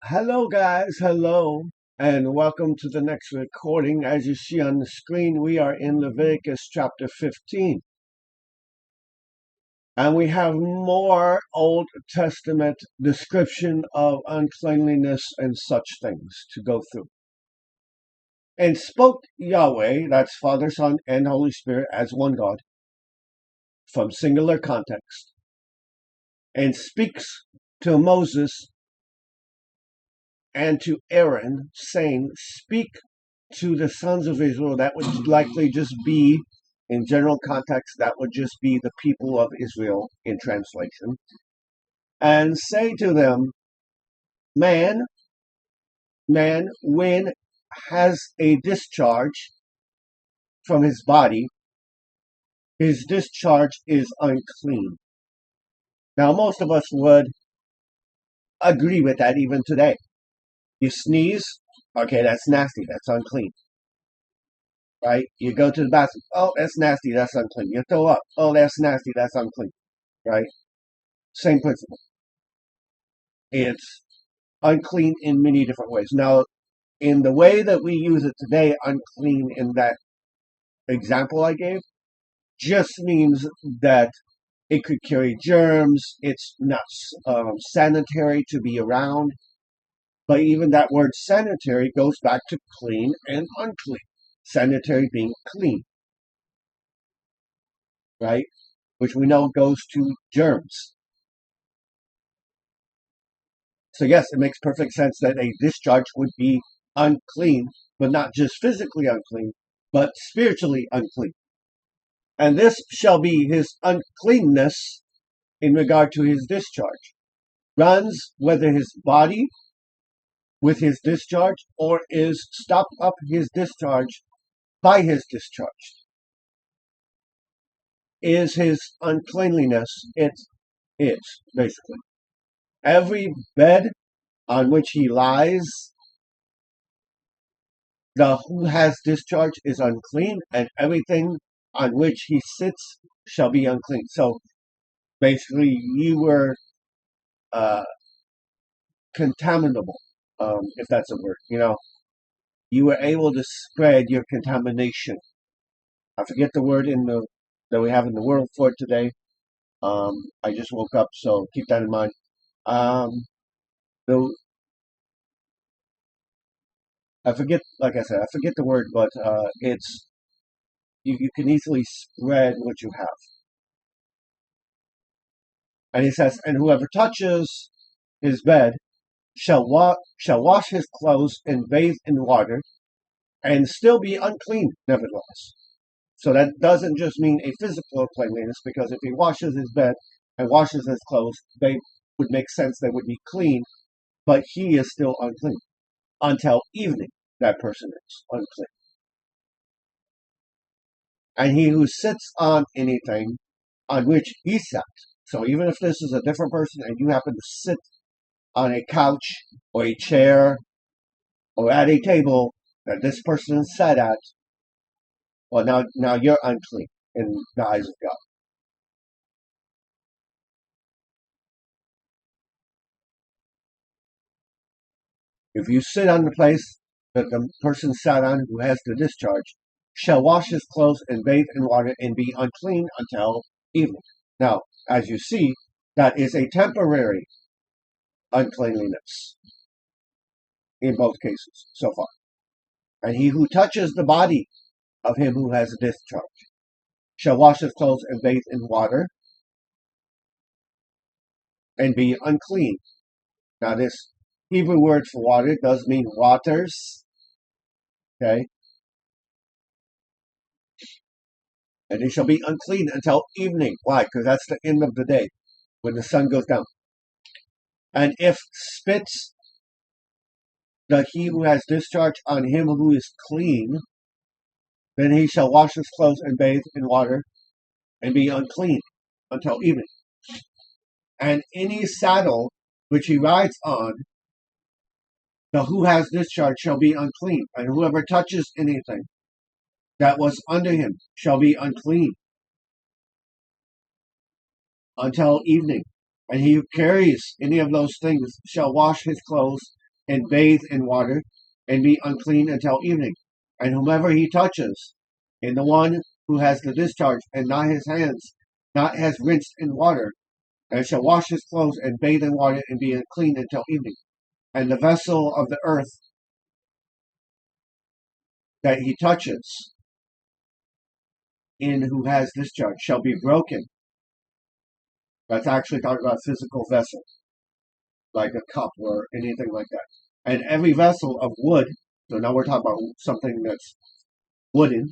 Hello, guys. Hello. And welcome to the next recording. As you see on the screen, we are in Leviticus chapter 15. And we have more Old Testament description of uncleanliness and such things to go through. And spoke Yahweh, that's Father, Son, and Holy Spirit as one God, from singular context, and speaks to Moses and to Aaron, saying, Speak to the sons of Israel. That would likely just be, in general context, that would just be the people of Israel in translation. And say to them, man, when has a discharge from his body, his discharge is unclean. Now, most of us would agree with that even today. You sneeze, okay, that's nasty, that's unclean. Right? You go to the bathroom, oh, that's nasty, that's unclean. You throw up, oh, that's nasty, that's unclean. Right? Same principle. It's unclean in many different ways. Now, in the way that we use it today, unclean in that example I gave just means that it could carry germs. It's not sanitary to be around. But even that word sanitary goes back to clean and unclean. Sanitary being clean, right? Which we know goes to germs. So yes, it makes perfect sense that a discharge would be unclean, but not just physically unclean, but spiritually unclean. And this shall be his uncleanness in regard to his discharge. Runs whether his body with his discharge or is stopped up his discharge by his discharge. Is his uncleanliness, it is, basically. Every bed on which he lies, the who has discharge is unclean, and everything on which he sits shall be unclean. So basically, you were contaminable, if that's a word. You were able to spread your contamination. I forget the word that we have in the world for it today. I just woke up, so keep that in mind. The I forget, like I said, I forget the word, but it's you can easily spread what you have. And he says, and whoever touches his bed shall wash his clothes and bathe in water, and still be unclean, nevertheless. So that doesn't just mean a physical cleanliness, because if he washes his bed and washes his clothes, they would make sense, they would be clean, but he is still unclean. Until evening, that person is unclean. And he who sits on anything on which he sat, so even if this is a different person and you happen to sit on a couch or a chair or at a table that this person sat at, well, now you're unclean in the eyes of God. If you sit on the place that the person sat on who has the discharge, shall wash his clothes and bathe in water and be unclean until evening. Now, as you see, that is a temporary uncleanliness in both cases so far. And he who touches the body of him who has a discharge shall wash his clothes and bathe in water and be unclean. Now, this Hebrew word for water does mean waters, okay? And he shall be unclean until evening. Why? Because that's the end of the day, when the sun goes down. And if spits the he who has discharge on him who is clean, then he shall wash his clothes and bathe in water and be unclean until evening. And any saddle which he rides on, the who has discharge shall be unclean, and whoever touches anything that was under him shall be unclean until evening. And he who carries any of those things shall wash his clothes and bathe in water, and be unclean until evening. And whomever he touches, in the one who has the discharge, and not his hands, not has rinsed in water, and shall wash his clothes and bathe in water, and be unclean until evening. And the vessel of the earth that he touches, in who has discharge, shall be broken. That's actually talking about a physical vessel, like a cup or anything like that. And every vessel of wood, so now we're talking about something that's wooden,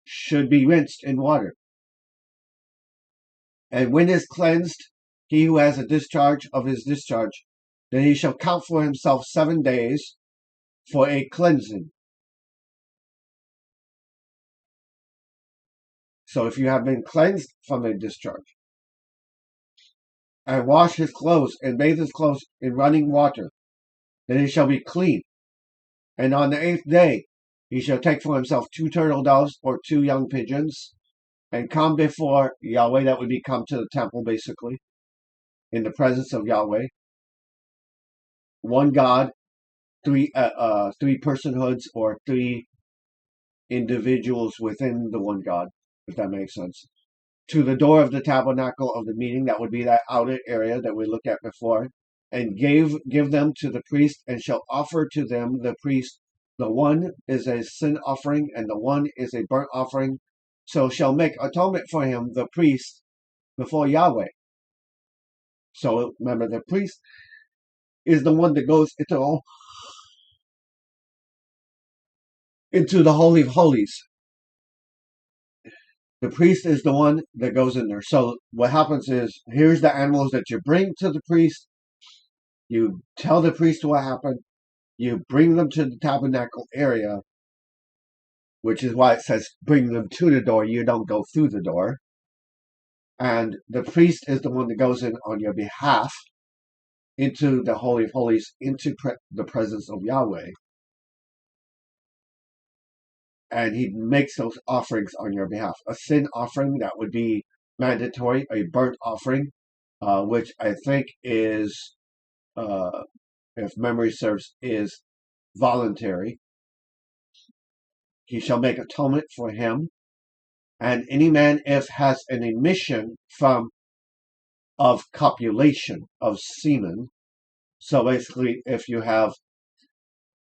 should be rinsed in water. And when is cleansed, he who has a discharge of his discharge, then he shall count for himself 7 days for a cleansing. So if you have been cleansed from a discharge, and wash his clothes and bathe his clothes in running water, then he shall be clean. And on the 8th day he shall take for himself 2 turtle doves or 2 young pigeons, and come before Yahweh. That would be come to the temple, basically, in the presence of Yahweh. One God, three personhoods, or 3 individuals within the one God, if that makes sense. To the door of the tabernacle of the meeting, that would be that outer area that we looked at before, and give them to the priest, and shall offer to them the priest. The one is a sin offering, and the one is a burnt offering. So shall make atonement for him, the priest, before Yahweh. So remember, the priest is the one that goes into the Holy of Holies. The priest is the one that goes in there. So what happens is, here's the animals that you bring to the priest. You tell the priest what happened. You bring them to the tabernacle area, which is why it says bring them to the door. You don't go through the door. And the priest is the one that goes in on your behalf into the Holy of Holies, into the presence of Yahweh. And he makes those offerings on your behalf. A sin offering, that would be mandatory. A burnt offering, which I think is, if memory serves, is voluntary. He shall make atonement for him. And any man, if has an emission of copulation, of semen. So basically, if you have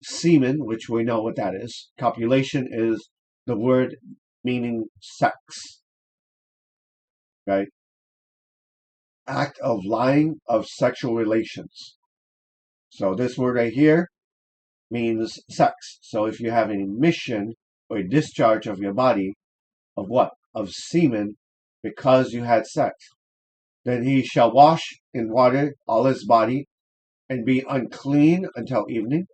semen, which we know what that is, copulation is the word meaning sex, right? Act of lying, of sexual relations. So this word right here means sex. So if you have an emission or a discharge of your body, of what? Of semen, because you had sex, then he shall wash in water all his body, and be unclean until evening.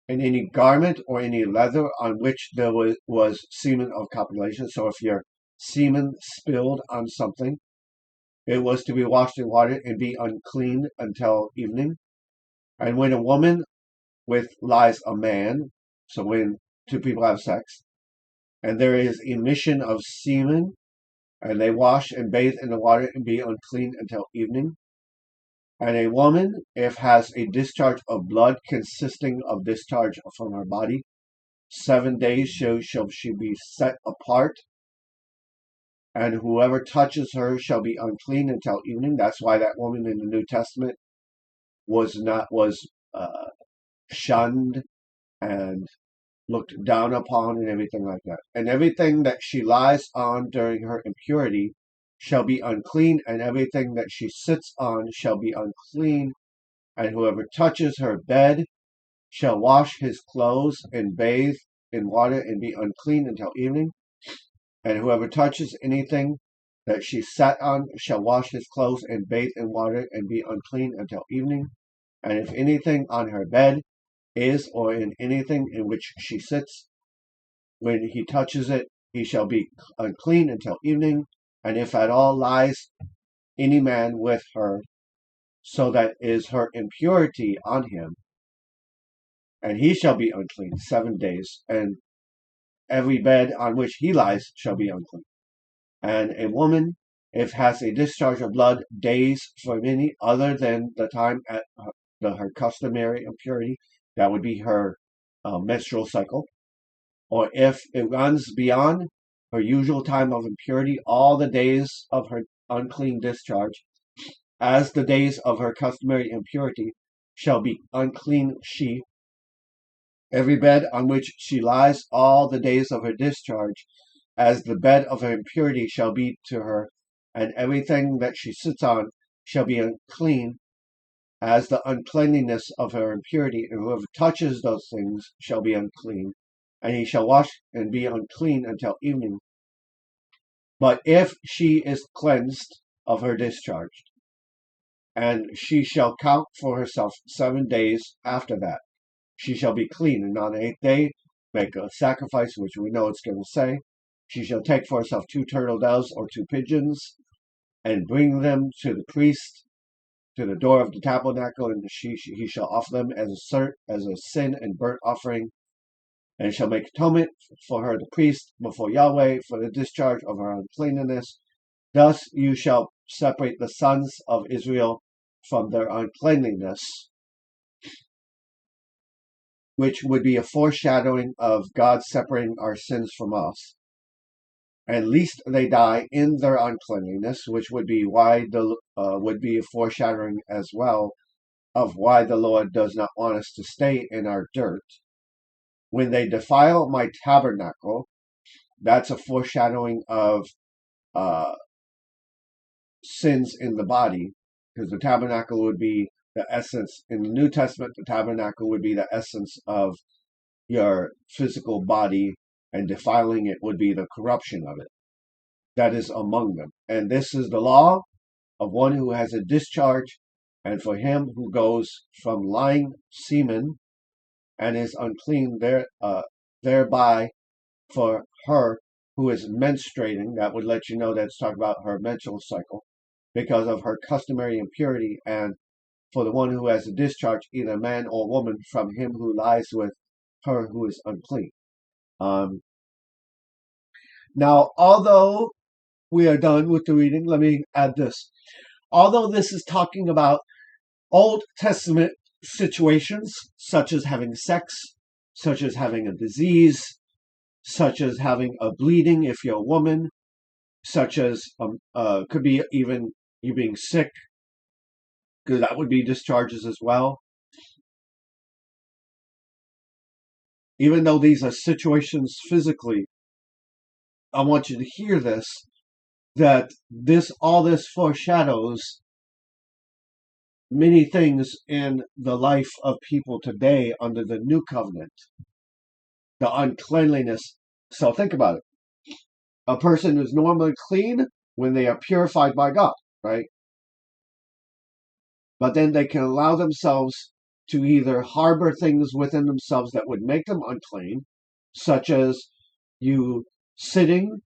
And any garment or any leather on which there was semen of copulation. So if your semen spilled on something, it was to be washed in water and be unclean until evening. And when a woman with lies a man, so when 2 people have sex, and there is emission of semen, and they wash and bathe in the water and be unclean until evening. And a woman, if has a discharge of blood consisting of discharge from her body, 7 days shall she be set apart, and whoever touches her shall be unclean until evening. That's why that woman in the New Testament was shunned and looked down upon and everything like that. And everything that she lies on during her impurity shall be unclean, and everything that she sits on shall be unclean. And whoever touches her bed shall wash his clothes and bathe in water and be unclean until evening. And whoever touches anything that she sat on shall wash his clothes and bathe in water and be unclean until evening. And if anything on her bed is, or in anything in which she sits, when he touches it, he shall be unclean until evening. And if at all lies any man with her, so that is her impurity on him, and he shall be unclean 7 days, and every bed on which he lies shall be unclean. And a woman, if has a discharge of blood, days for many other than the time her customary impurity, that would be her menstrual cycle, or if it runs beyond her usual time of impurity, all the days of her unclean discharge, as the days of her customary impurity, shall be unclean she. Every bed on which she lies all the days of her discharge, as the bed of her impurity shall be to her, and everything that she sits on shall be unclean as the uncleanliness of her impurity, and whoever touches those things shall be unclean, and he shall wash and be unclean until evening. But if she is cleansed of her discharge, and she shall count for herself 7 days after that, she shall be clean, and on the 8th day make a sacrifice, which we know it's going to say. She shall take for herself 2 turtle doves or 2 pigeons, and bring them to the priest to the door of the tabernacle, and he shall offer them as a sin and burnt offering, and shall make atonement for her, the priest, before Yahweh, for the discharge of her uncleanness. Thus you shall separate the sons of Israel from their uncleanliness, which would be a foreshadowing of God separating our sins from us. And lest they die in their uncleanliness, which would be would be a foreshadowing as well of why the Lord does not want us to stay in our dirt. When they defile my tabernacle, that's a foreshadowing of sins in the body, because the tabernacle would be the essence. In the New Testament, the tabernacle would be the essence of your physical body, and defiling it would be the corruption of it that is among them. And this is the law of one who has a discharge, and for him who goes from lying semen and is unclean thereby, for her who is menstruating, that would let you know that it's talking about her menstrual cycle, because of her customary impurity, and for the one who has a discharge, either man or woman, from him who lies with her who is unclean. Now, although we are done with the reading, let me add this. Although this is talking about Old Testament situations, such as having sex, such as having a disease, such as having a bleeding if you're a woman, such as could be even you being sick, because that would be discharges as well. Even though these are situations physically, I want you to hear this, that all this foreshadows many things in the life of people today under the new covenant. The uncleanliness. So think about it. A person is normally clean when they are purified by God, right? But then they can allow themselves to either harbor things within themselves that would make them unclean, such as you sitting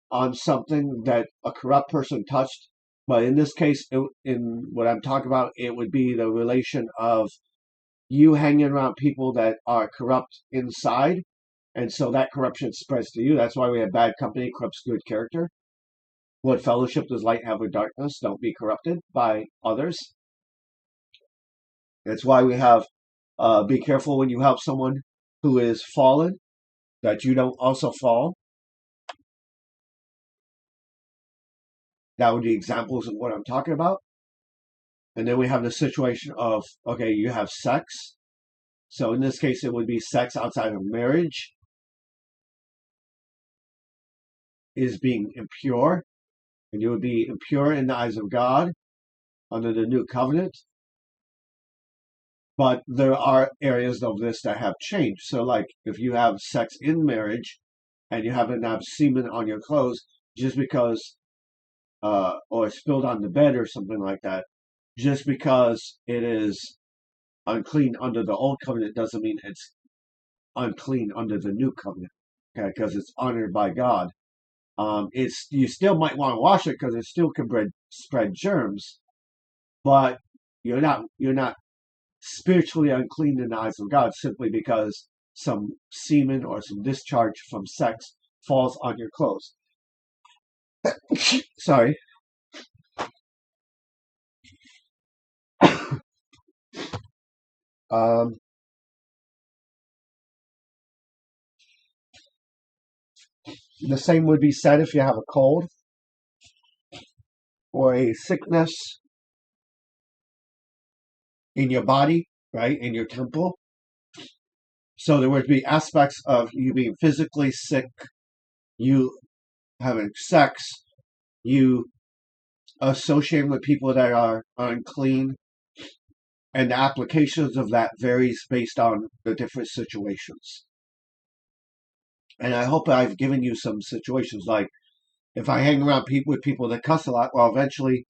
on something that a corrupt person touched. But in this case, in what I'm talking about, it would be the relation of you hanging around people that are corrupt inside, and so that corruption spreads to you. That's why we have bad company corrupts good character. What fellowship does light have with darkness? Don't be corrupted by others. That's why we have be careful when you help someone who is fallen, that you don't also fall. That would be examples of what I'm talking about. And then we have the situation of, okay, you have sex. So in this case, it would be sex outside of marriage is being impure. And you would be impure in the eyes of God under the new covenant. But there are areas of this that have changed. So like if you have sex in marriage and you happen to have semen on your clothes, just because, or spilled on the bed or something like that, just because it is unclean under the old covenant doesn't mean it's unclean under the new covenant. Okay, because it's honored by God. You still might want to wash it because it still can spread germs, but you're not spiritually unclean in the eyes of God simply because some semen or some discharge from sex falls on your clothes. Sorry. Um, the same would be said if you have a cold or a sickness in your body, right, in your temple. So there would be aspects of you being physically sick, you having sex, you associating with people that are unclean, and the applications of that varies based on the different situations. And I hope I've given you some situations like if I hang around people with people that cuss a lot, well, eventually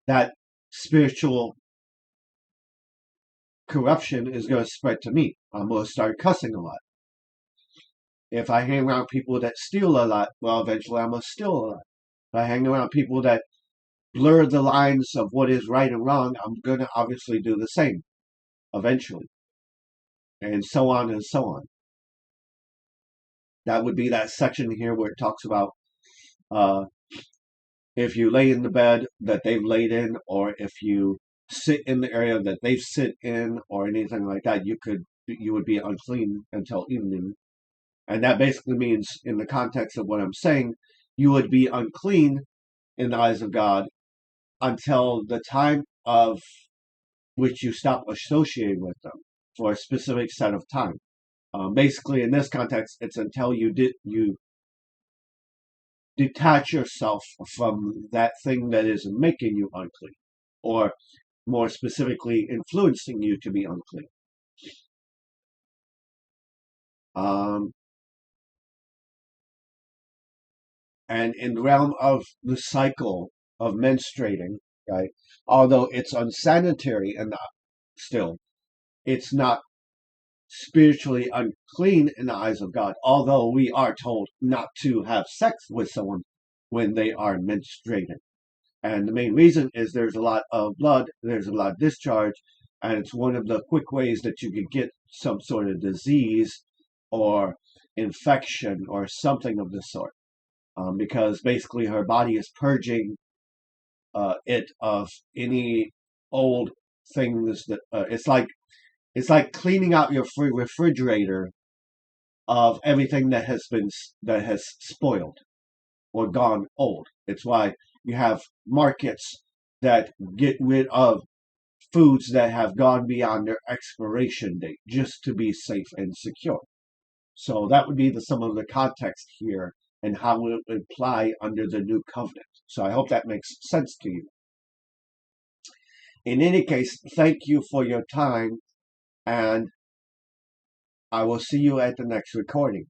that spiritual corruption is going to spread to me. I'm going to start cussing a lot. If I hang around people that steal a lot, well, eventually I'm going to steal a lot. If I hang around people that blur the lines of what is right and wrong, I'm going to obviously do the same eventually. And so on and so on. That would be that section here where it talks about uh, if you lay in the bed that they've laid in, or if you sit in the area that they've sit in, or anything like that, you would be unclean until evening. And that basically means, in the context of what I'm saying, you would be unclean in the eyes of God until the time of which you stop associating with them for a specific set of time. Basically, in this context, it's until you detach yourself from that thing that is making you unclean, or more specifically, influencing you to be unclean. Um, and in the realm of the cycle of menstruating, right, although it's unsanitary and still, it's not spiritually unclean in the eyes of God, although we are told not to have sex with someone when they are menstruating. And the main reason is there's a lot of blood, there's a lot of discharge, and it's one of the quick ways that you could get some sort of disease or infection or something of the sort. Because basically her body is purging it of any old things that it's like cleaning out your refrigerator of everything that has spoiled or gone old. It's why you have markets that get rid of foods that have gone beyond their expiration date just to be safe and secure. So that would be some of the context here and how it would apply under the new covenant. So I hope that makes sense to you. In any case, thank you for your time, and I will see you at the next recording.